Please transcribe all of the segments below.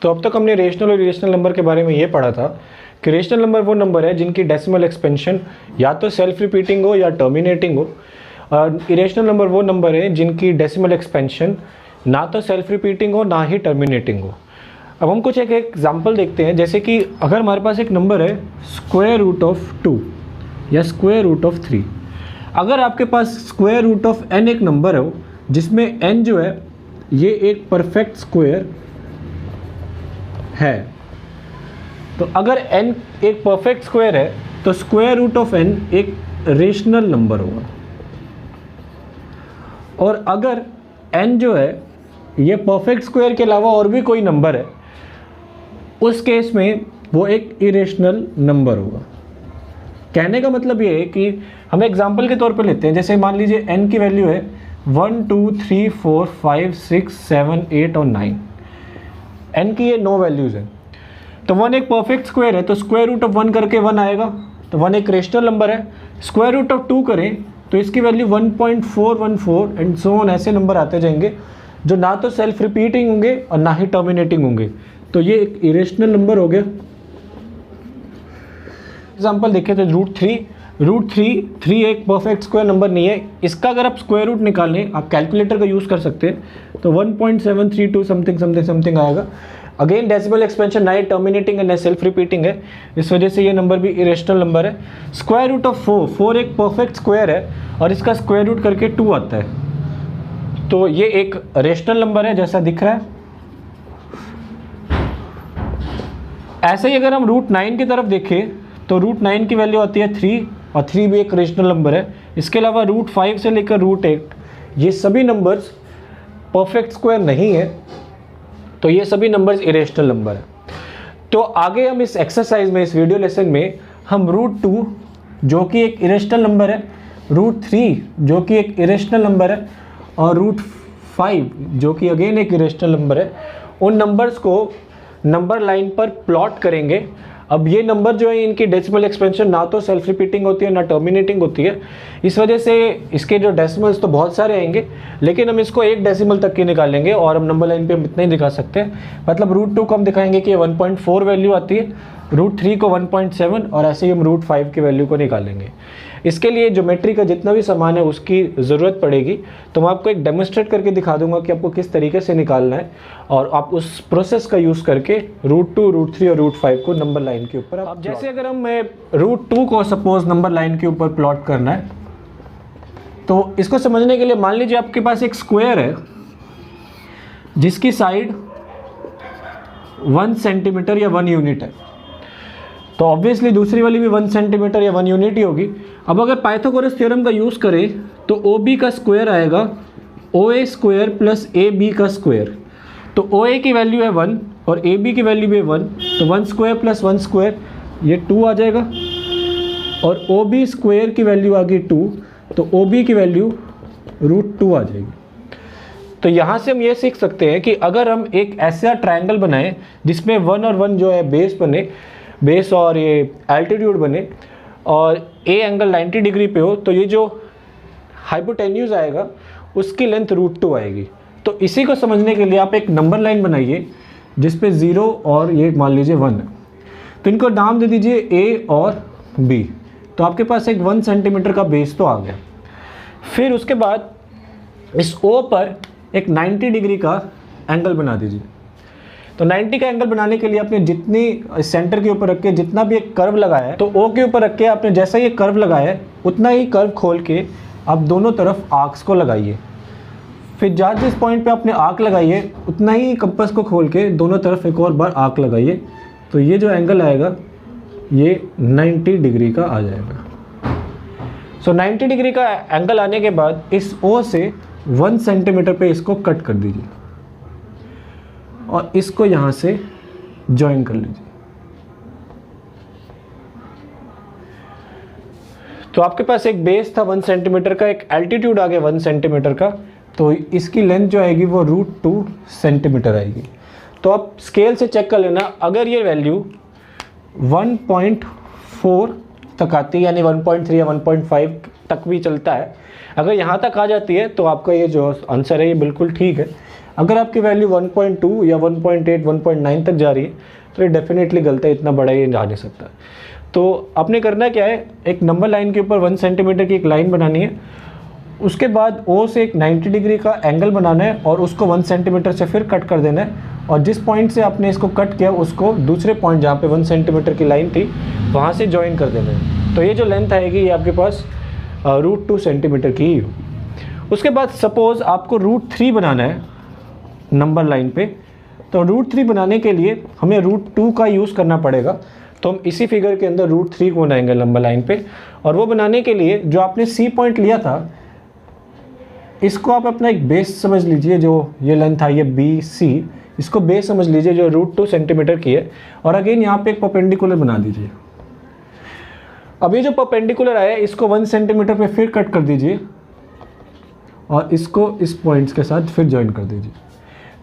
तो अब तक हमने रेशनल और इरेशनल नंबर के बारे में ये पढ़ा था कि रेशनल नंबर वो नंबर है जिनकी डेसिमल एक्सपेंशन या तो सेल्फ रिपीटिंग हो या टर्मिनेटिंग हो, और इरेशनल नंबर वो नंबर है जिनकी डेसिमल एक्सपेंशन ना तो सेल्फ रिपीटिंग हो ना ही टर्मिनेटिंग हो। अब हम कुछ एक एग्जाम्पल देखते हैं, जैसे कि अगर हमारे पास एक नंबर है स्क्वायर रूट ऑफ 2 या स्क्वायर रूट ऑफ 3। अगर आपके पास स्क्वायर रूट ऑफ n एक नंबर हो जिसमें n जो है ये एक परफेक्ट स्क्वायर है, तो अगर n एक परफेक्ट स्क्वायर है तो स्क्वायर रूट ऑफ n एक रेशनल नंबर होगा। और अगर n जो है ये परफेक्ट स्क्वायर के अलावा और भी कोई नंबर है, उस केस में वो एक इरेशनल नंबर होगा। कहने का मतलब ये है कि हम एग्जांपल के तौर पे लेते हैं, जैसे मान लीजिए n की वैल्यू है 1 2 3 4 5 6 7 8 और 9। n की ये 9 वैल्यूज़ हैं, तो 1 एक परफेक्ट स्क्वायर है तो स्क्वायर रूट ऑफ 1 करके 1 आएगा, तो 1 एक रेशनल नंबर है। स्क्वायर रूट ऑफ 2 करें तो इसकी वैल्यू 1.414 एंड सो ऑन, ऐसे नंबर आते जाएंगे जो ना तो सेल्फ रिपीटिंग होंगे और ना ही टर्मिनेटिंग होंगे, तो ये एक इरेशनल नंबर हो गया। एग्जाम्पल देखें तो रूट थ्री एक परफेक्ट स्क्वायर नंबर नहीं है। इसका अगर आप स्क्वायर रूट निकालें, आप कैलकुलेटर का यूज़ कर सकते हैं, तो 1.732 समथिंग आएगा। अगेन डेसिमल एक्सपेंशन ना ही टर्मिनेटिंग है ना सेल्फ रिपीटिंग है, इस वजह से ये नंबर भी इरेशनल नंबर है। स्क्वायर रूट ऑफ 4 एक परफेक्ट स्क्वायर है और इसका स्क्वायर रूट करके 2 आता है, तो ये एक रेशनल नंबर है जैसा दिख रहा है। ऐसे ही अगर हम रूट 9 की तरफ देखें तो रूट 9 की वैल्यू आती है 3 और 3 भी एक रेशनल नंबर है। इसके अलावा रूट 5 से लेकर रूट 8 ये सभी नंबर्स परफेक्ट स्क्वायर नहीं है, तो ये सभी नंबर्स इरेशनल नंबर है। तो आगे हम इस एक्सरसाइज में, इस वीडियो लेसन में हम रूट 2 जो कि एक इरेशनल नंबर है, रूट 3 जो कि एक इरेशनल नंबर है और रूट 5 जो कि अगेन एक इरेशनल नंबर है, उन नंबर्स को नंबर लाइन पर प्लॉट करेंगे। अब ये नंबर जो है इनकी डेसिमल एक्सपेंशन ना तो सेल्फ रिपीटिंग होती है ना टर्मिनेटिंग होती है, इस वजह से इसके जो डेसिमल्स तो बहुत सारे आएंगे, लेकिन हम इसको एक डेसिमल तक की निकालेंगे और हम नंबर लाइन पे हम इतना ही दिखा सकते हैं। मतलब रूट 2 को हम दिखाएंगे कि 1.4 वैल्यू आती है, रूट 3 को 1.7 और ऐसे ही हम रूट 5 की वैल्यू को निकालेंगे। इसके लिए ज्योमेट्री का जितना भी सामान है उसकी ज़रूरत पड़ेगी, तो मैं आपको एक डेमोन्स्ट्रेट करके दिखा दूंगा कि आपको किस तरीके से निकालना है, और आप उस प्रोसेस का यूज़ करके रूट 2, रूट 3 और रूट 5 को नंबर लाइन के ऊपर आप जैसे अगर हम रूट 2 को सपोज नंबर लाइन के ऊपर प्लॉट करना है, तो इसको समझने के लिए मान लीजिए आपके पास एक स्क्वायर है जिसकी साइड 1 सेंटीमीटर या 1 यूनिट है, तो ऑब्वियसली दूसरी वाली भी 1 सेंटीमीटर या 1 यूनिट ही होगी। अब अगर पाइथागोरस थ्योरम का यूज़ करें तो OB का स्क्वायर आएगा OA स्क्वायर प्लस AB का स्क्वायर, तो OA की वैल्यू है 1 और AB की वैल्यू भी 1, तो 1 स्क्वायर प्लस 1 स्क्वायर ये 2 आ जाएगा, और OB स्क्वायर की वैल्यू आ गई 2, तो OB की वैल्यू रूट 2 आ जाएगी। तो यहाँ से हम ये सीख सकते हैं कि अगर हम एक ऐसा ट्रायंगल बनाएं जिसमें 1 और 1 जो है बेस बने, बेस और ये एल्टीट्यूड बने, और ए एंगल 90 डिग्री पे हो, तो ये जो हाइपोटेन्यूज आएगा उसकी लेंथ रूट 2 आएगी। तो इसी को समझने के लिए आप एक नंबर लाइन बनाइए जिसपे 0 और ये मान लीजिए 1 है, तो इनको नाम दे दीजिए A और B, तो आपके पास एक 1 सेंटीमीटर का बेस तो आ गया। फिर उसके बाद इस O पर एक 90 डिग्री का एंगल बना दीजिए। तो 90 का एंगल बनाने के लिए आपने जितनी सेंटर के ऊपर रख के जितना भी एक कर्व लगाया है, तो O के ऊपर रख के आपने जैसा ये कर्व लगाया है उतना ही कर्व खोल के आप दोनों तरफ आर्क्स को लगाइए। फिर जहाँ जिस पॉइंट पे आपने आर्क लगाई है उतना ही कंपास को खोल के दोनों तरफ एक और बार आर्क लगाइए, तो ये जो एंगल आएगा ये 90 डिग्री का आ जाएगा। सो 90 डिग्री का एंगल आने के बाद इस O से 1 सेंटीमीटर पे इसको कट कर दीजिए और इसको यहाँ से ज्वाइन कर लीजिए। तो आपके पास एक बेस था 1 सेंटीमीटर का, एक एल्टीट्यूड आ गया 1 सेंटीमीटर का, तो इसकी लेंथ जो आएगी वो रूट 2 सेंटीमीटर आएगी। तो आप स्केल से चेक कर लेना, अगर ये वैल्यू 1.4 तक आती है, यानी 1.3 या 1.5 तक भी चलता है, अगर यहाँ तक आ जाती है तो आपका ये जो आंसर है ये बिल्कुल ठीक है। अगर आपकी वैल्यू 1.2 या 1.8 1.9 तक जा रही है तो ये डेफिनेटली गलत है, इतना बड़ा ये जा नहीं सकता। तो आपने करना क्या है, एक नंबर लाइन के ऊपर 1 सेंटीमीटर की एक लाइन बनानी है, उसके बाद ओ से एक 90 डिग्री का एंगल बनाना है और उसको 1 सेंटीमीटर से फिर कट कर देना है, और जिस पॉइंट से आपने इसको कट किया उसको दूसरे पॉइंट जहाँ पे 1 सेंटीमीटर की लाइन थी वहाँ से ज्वाइन कर देना है। तो ये जो लेंथ आएगी ये आपके पास √2 सेंटीमीटर की ही होगी। उसके बाद सपोज़ आपको √3 बनाना है नंबर लाइन पे, तो √3 बनाने के लिए हमें √2 का यूज़ करना पड़ेगा। तो हम इसी फिगर के अंदर √3 को बनाएंगे नंबर लाइन पे, और वो बनाने के लिए जो आपने सी पॉइंट लिया था इसको आप अपना एक बेस समझ लीजिए, जो ये लेंथ आई है BC, इसको बेस समझ लीजिए जो √2 सेंटीमीटर की है, और अगेन यहाँ पे एक परपेंडिकुलर बना दीजिए। अब ये जो परपेंडिकुलर आया है इसको 1 सेंटीमीटर पे फिर कट कर दीजिए और इसको इस पॉइंट्स के साथ फिर ज्वाइन कर दीजिए।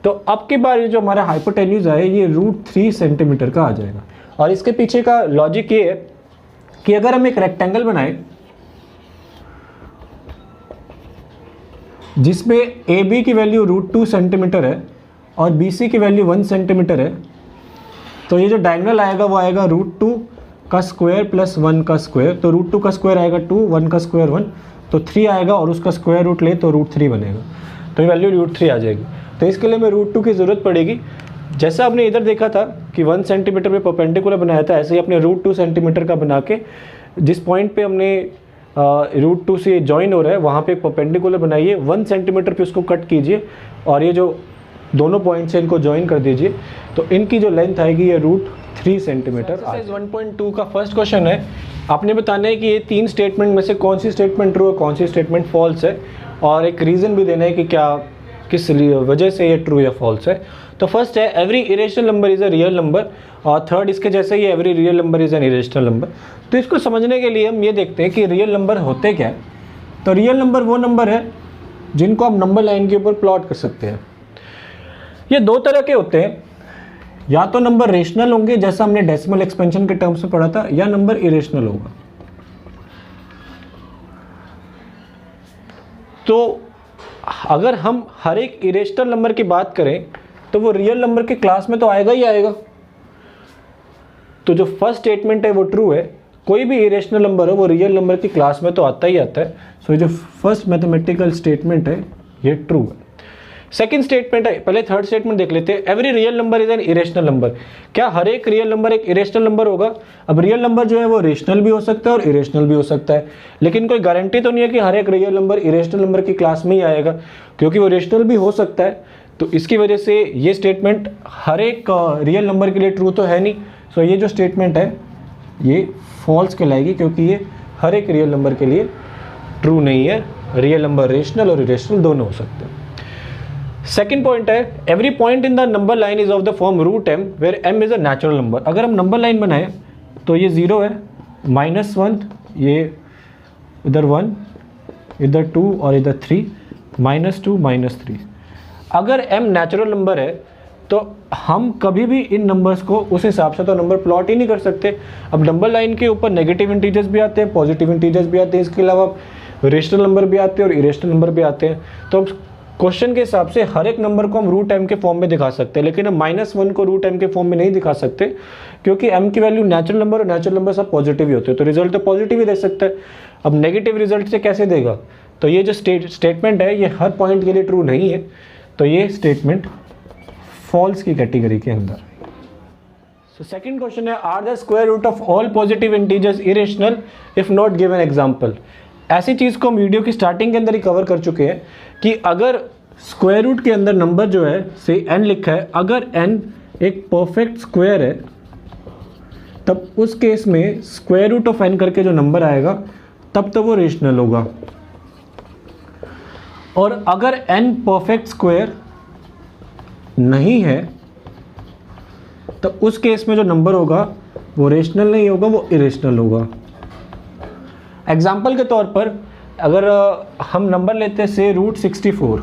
तो अब की बार ये जो हमारा हाइपोटेन्यूज आया ये √3 सेंटीमीटर का आ जाएगा। और इसके पीछे का लॉजिक ये है कि अगर हम एक रेक्टेंगल बनाए जिसमें AB की वैल्यू √2 सेंटीमीटर है और BC की वैल्यू 1 सेंटीमीटर है, तो ये जो डायगोनल आएगा वो आएगा √2 का स्क्वायर प्लस 1 का स्क्वायर। तो √2 का स्क्वायर आएगा 2, 1 का स्क्वायर 1, तो 3 आएगा, और उसका स्क्वायर रूट ले तो √3 बनेगा, तो ये वैल्यू √3 आ जाएगी। तो इसके लिए हमें √2 की ज़रूरत पड़ेगी। जैसा आपने इधर देखा था कि 1 सेंटीमीटर पे परपेंडिकुलर बनाया था, ऐसे ही अपने √2 सेंटीमीटर का बना के जिस पॉइंट पे हमने √2 से जॉइन हो रहा है वहाँ पे परपेंडिकुलर बनाइए, 1 सेंटीमीटर पे उसको कट कीजिए और ये जो दोनों पॉइंट्स हैं इनको जॉइन कर दीजिए, तो इनकी जो लेंथ आएगी ये √3 सेंटीमीटर। एक्सरसाइज 1.2 का फर्स्ट क्वेश्चन है, आपने बताना है कि ये 3 स्टेटमेंट में से कौन सी स्टेटमेंट ट्रू है, कौन सी स्टेटमेंट फॉल्स है, और एक रीज़न भी देना है कि क्या किस वजह से ये ट्रू या फॉल्स है। तो फर्स्ट है every irrational number is a real number, और थर्ड इसके जैसे ही every real number is an irrational number. तो इसको समझने के लिए हम ये देखते हैं कि रियल नंबर होते क्या है। तो रियल नंबर वो नंबर है जिनको आप नंबर लाइन के ऊपर प्लॉट कर सकते हैं। ये 2 तरह के होते हैं, या तो नंबर रेशनल होंगे जैसा हमने डेसिमल एक्सपेंशन के टर्म्स में पढ़ा था, या नंबर इरेशनल होगा। तो अगर हम हर एक इरेशनल नंबर की बात करें तो वो रियल नंबर के क्लास में तो आएगा ही आएगा। तो जो फर्स्ट स्टेटमेंट है वो ट्रू है, कोई भी इरेशनल नंबर हो वो रियल नंबर की क्लास में तो आता ही आता है। सो ये जो फर्स्ट मैथमेटिकल स्टेटमेंट है ये ट्रू है। सेकंड स्टेटमेंट है, पहले थर्ड स्टेटमेंट देख लेते हैं। Every real number is an irrational number, क्या हर एक रियल नंबर एक इरेशनल नंबर होगा? अब रियल नंबर जो है वो रेशनल भी हो सकता है और इरेशनल भी हो सकता है, लेकिन कोई गारंटी तो नहीं है कि हर एक रियल नंबर इरेशनल नंबर की क्लास में ही आएगा, क्योंकि वो रेशनल भी हो सकता है। तो इसकी वजह से ये स्टेटमेंट हर एक रियल नंबर के लिए ट्रू तो है नहीं। सो ये जो स्टेटमेंट है ये फॉल्स कहलाएगी, क्योंकि ये हर एक रियल नंबर के लिए ट्रू नहीं है। रियल नंबर रेशनल और इरेशनल दोनों हो सकते हैं। सेकेंड पॉइंट है every point in the number line is of the form √m where m is a natural number. अगर हम नंबर लाइन बनाए तो ये 0 है, -1, ये इधर 1, इधर 2 और इधर 3, -2 -3। अगर m नेचुरल नंबर है तो हम कभी भी इन नंबर्स को उस हिसाब से तो नंबर प्लॉट ही नहीं कर सकते। अब नंबर लाइन के ऊपर नेगेटिव इंटीजर्स भी आते हैं, पॉजिटिव इंटीजर्स भी आते हैं, इसके अलावा रेशनल नंबर भी आते हैं और इरेशनल नंबर भी आते हैं। तो हम क्वेश्चन के हिसाब से हर एक नंबर को हम √m के फॉर्म में दिखा सकते हैं, लेकिन हम -1 को √m के फॉर्म में नहीं दिखा सकते, क्योंकि m की वैल्यू नेचुरल नंबर और नेचुरल नंबर सब पॉजिटिव ही होते हैं, तो रिजल्ट तो पॉजिटिव ही दे सकता है। अब नेगेटिव रिजल्ट से कैसे देगा? तो ये जो स्टेटमेंट है ये हर पॉइंट के लिए ट्रू नहीं है, तो ये स्टेटमेंट फॉल्स की कैटेगरी के अंदर। सो सेकंड क्वेश्चन है are the square root of all positive integers irrational if not given example. ऐसी चीज़ को हम वीडियो की स्टार्टिंग के अंदर ही कवर कर चुके हैं कि अगर स्क्वायर रूट के अंदर नंबर जो है से n लिखा है, अगर n एक परफेक्ट स्क्वायर है तब उस केस में स्क्वायर रूट ऑफ n करके जो नंबर आएगा तब तो वो रेशनल होगा, और अगर n परफेक्ट स्क्वायर नहीं है तब उस केस में जो नंबर होगा वो रेशनल नहीं होगा, वो इरेशनल होगा। एग्जाम्पल के तौर पर अगर हम नंबर लेते हैं से √64,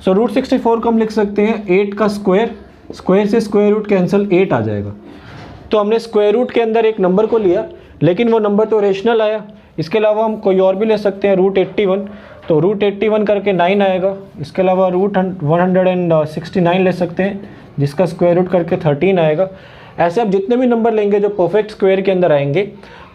सो √64 को हम लिख सकते हैं 8 का स्क्वायर, स्क्वायर से स्क्वायर रूट कैंसिल 8 आ जाएगा। तो हमने स्क्वायर रूट के अंदर एक नंबर को लिया, लेकिन वो नंबर तो रेशनल आया। इसके अलावा हम कोई और भी ले सकते हैं √81, तो रूट 81 करके 9 आएगा। इसके अलावा रूट 169 ले सकते हैं, जिसका स्क्वायर रूट करके 13 आएगा। ऐसे आप जितने भी नंबर लेंगे जो परफेक्ट स्क्वायर के अंदर आएंगे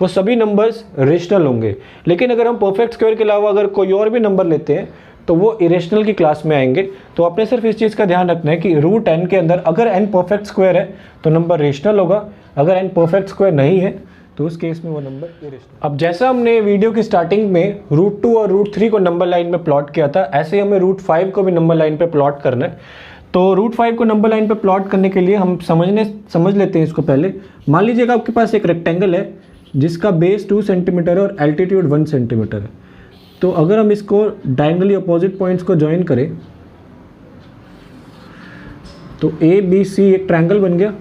वो सभी नंबर्स रेशनल होंगे। लेकिन अगर हम परफेक्ट स्क्वायर के अलावा अगर कोई और भी नंबर लेते हैं तो वो इरेशनल की क्लास में आएंगे। तो आपने सिर्फ इस चीज़ का ध्यान रखना है कि रूट n के अंदर अगर n परफेक्ट स्क्वायर है तो नंबर रेशनल होगा, अगर n परफेक्ट स्क्वायर नहीं है तो उस केस में वो नंबर इरेशनल। अब जैसा हमने वीडियो की स्टार्टिंग में रूट 2 और रूट 3 को नंबर लाइन में प्लॉट किया था, ऐसे ही हमें रूट 5 को भी नंबर लाइन पे प्लॉट करना है। तो रूट 5 को नंबर लाइन पे प्लॉट करने के लिए हम समझ लेते हैं इसको। पहले मान लीजिएगा आपके पास एक रेक्टेंगल है जिसका बेस 2 सेंटीमीटर है और एल्टीट्यूड 1 सेंटीमीटर है। तो अगर हम इसको डायगोनली अपोजिट पॉइंट्स को ज्वाइन करें तो ABC एक ट्रायंगल बन गया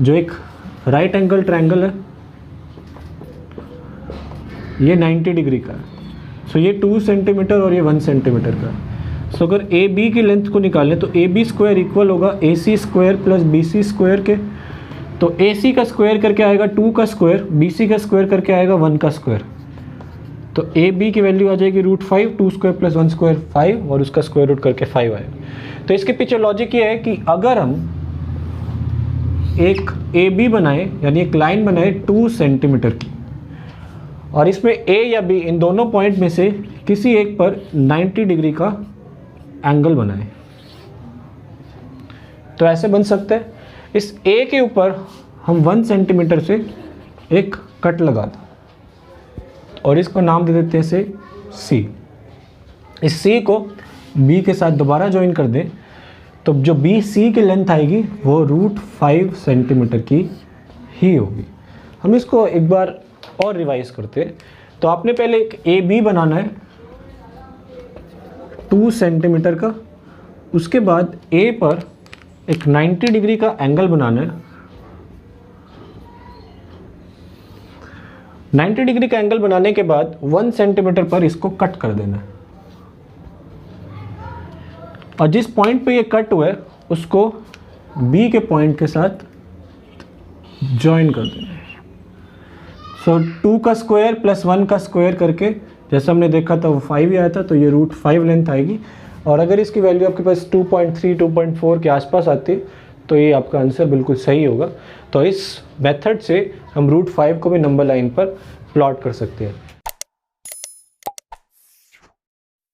जो एक राइट एंगल ट्रायंगल है, ये 90 डिग्री का है। सो ये 2 सेंटीमीटर और ये 1 सेंटीमीटर का है। सो अगर AB की लेंथ को निकालें तो AB स्क्वायर इक्वल होगा AC square plus BC square के। तो AC का स्क्वायर करके आएगा 2 का स्क्वायर, BC का स्क्वायर करके आएगा 1 का स्क्वायर। तो AB की वैल्यू आ जाएगी रूट 5, 2 स्क्वायर प्लस 1 स्क्वायर 5 और उसका स्क्वायर रूट करके 5 आएगा। तो इसके पीछे लॉजिक ये है कि अगर हम एक AB बनाए यानी एक लाइन बनाए 2 सेंटीमीटर की और इसमें A या B इन दोनों पॉइंट में से किसी एक पर 90 डिग्री का एंगल बनाए तो ऐसे बन सकता है। इस A के ऊपर हम 1 सेंटीमीटर से एक कट लगा दें और इसको नाम दे देते हैं से C। इस C को B के साथ दोबारा ज्वाइन कर दें तो जो BC की लेंथ आएगी वो रूट 5 सेंटीमीटर की ही होगी। हम इसको एक बार और रिवाइज करते हैं। तो आपने पहले एक AB बनाना है 2 सेंटीमीटर का, उसके बाद A पर एक 90 डिग्री का एंगल बनाना है। 90 डिग्री का एंगल बनाने के बाद 1 सेंटीमीटर पर इसको कट कर देना है और जिस पॉइंट पे ये कट हुआ है उसको B के पॉइंट के साथ ज्वाइन कर देना है। सो 2 का स्क्वायर प्लस 1 का स्क्वायर करके जैसा हमने देखा था वो 5 ही आया था, तो ये रूट 5 लेंथ आएगी। और अगर इसकी वैल्यू आपके पास 2.3 2.4 के आसपास आती तो ये आपका आंसर बिल्कुल सही होगा। तो इस मेथड से हम रूट 5 को भी नंबर लाइन पर प्लॉट कर सकते हैं।